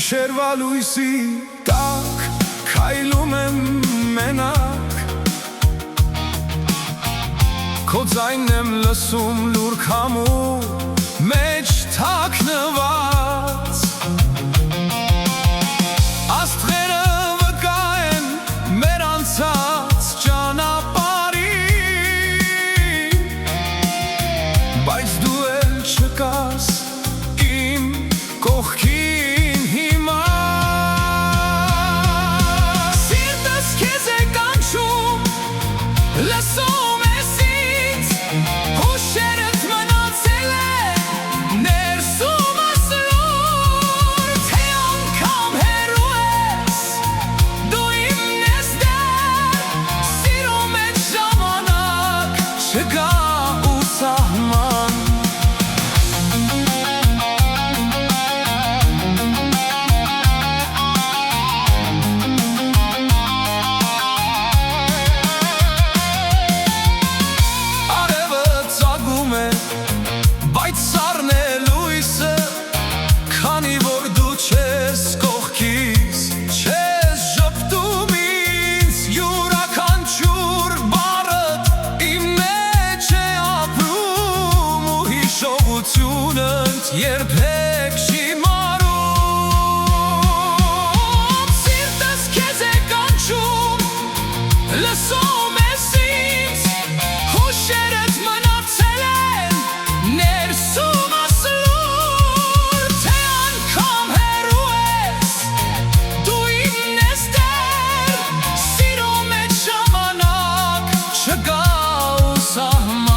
Գիշերվա լույսի տակ քայլում եմ մենակ, քո ձայնն եմ լսում լուր քամու մեջ թաքնված։ Աստղերը վկա են մեր անցած ճանապարհին, բայց դու էլ չկաս իմ կողքին հիմա։ Սիրտս քեզ է կանչում, լսում ես ինձ, հուշերդ մնացել է ներսումս լուր, թե անգամ հեռու ես, դու իմն ես դեռ, սիրո մեջ ժամանակ չկա ու սահման։ Բայց սառն է լույսը, քանի որ դու չես կողքիս, չես ժպտում ինձ, յուրաքանչյուր բառդ իմ մեջ է ապրում, ու հիշողությունդ երբեք չի մարում։ Սիրտս քեզ է կանչում, լսում ես ինձ, հուշերդ մնացել են ներսումս լուր, թե անգամ հեռու ես, դու իմն ես դեռ, սիրո մեջ ժամանակ չկա ու սահման։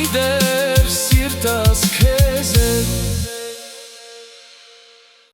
Դեռ սիրտս քեզ է